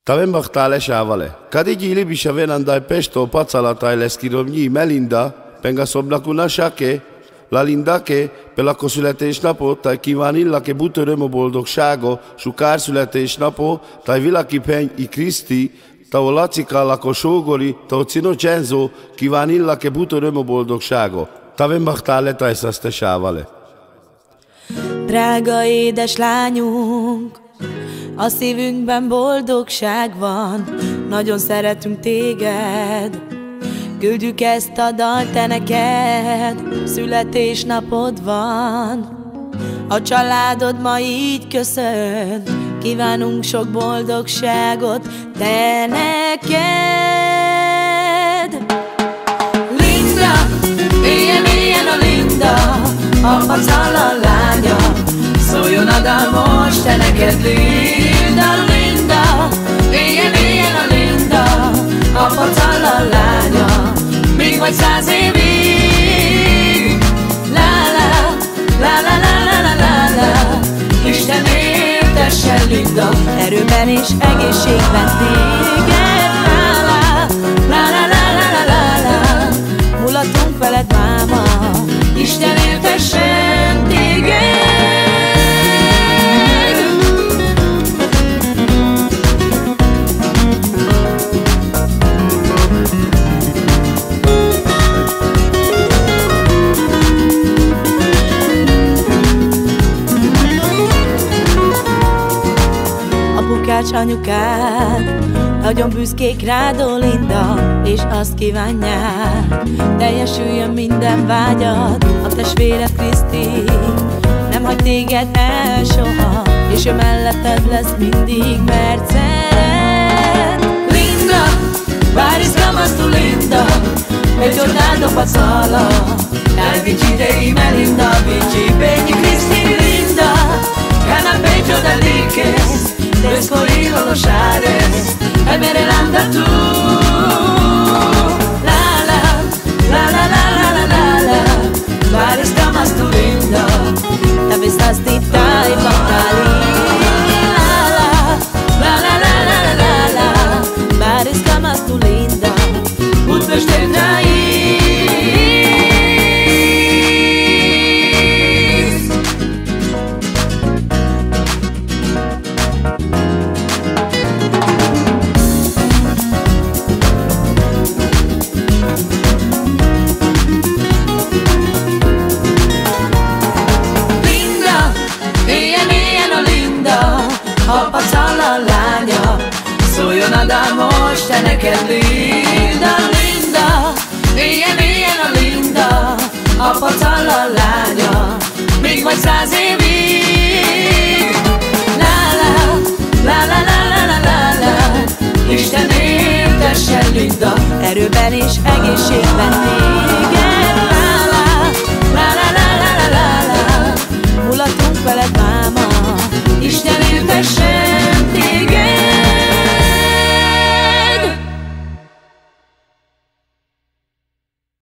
Tavem bachtale shavale. Kadi gili bishaven andai pesto pazzalatai leszkiromnyi Melinda, penga szobnakuna sake, la lindake, pela születésnapot, taj kívánillake butöröm a boldogsága, sukár születésnapot, taj vilaki peny i Kriszti, tao lacikálako sógori, tao cinocenzo, kívánillake butöröm a boldogsága. Tavem bachtale tajszaszte sávale. Drága édes lányunk, a szívünkben boldogság van, nagyon szeretünk téged, küldjük ezt a dalt te neked, születésnapod van. A családod ma így köszön, kívánunk sok boldogságot te neked. Linda, éljen a Linda, a pacala lánya, szóljon a dal most te neked, Linda, Linda, éljen a Linda, a pacala lánya, még vagy 100 évig. La-la, la-la-la-la-la-la, Isten éltessen Linda, erőben és egészségben téged. La-la, la-la-la-la-la-la, mulatunk veled máma, Isten éltessen téged. Apukács, anyukád nagyon büszkék rád, ó Linda, és azt kívánják, teljesüljön minden vágyad. A testvéred Kriszti nem hagy téged el soha, és ő melletted lesz mindig, mert szeret. Linda, Paris Ramastu Linda, e giornata pazzala, dai vici dei Melinda, vici pegni Kriszti Linda, canapeggio dall'Iches, Vescolino lo Shares, e Merelanda tu. La la, la la la la la la la, Paris Ramastu Linda, te vestás dita e battali. La la, la la la la la la, Paris Ramastu Linda, gut versteht a pacala lánya, szóljon a dal most te neked, Linda, Linda, éljen a Linda, a pacala lánya, még vagy 100 évig. La la, la la la la la la la, Isten éltessen Linda, erőben és egészségben téged. La la, la la la la la la la, mulatunk veled máma, Isten éltessen.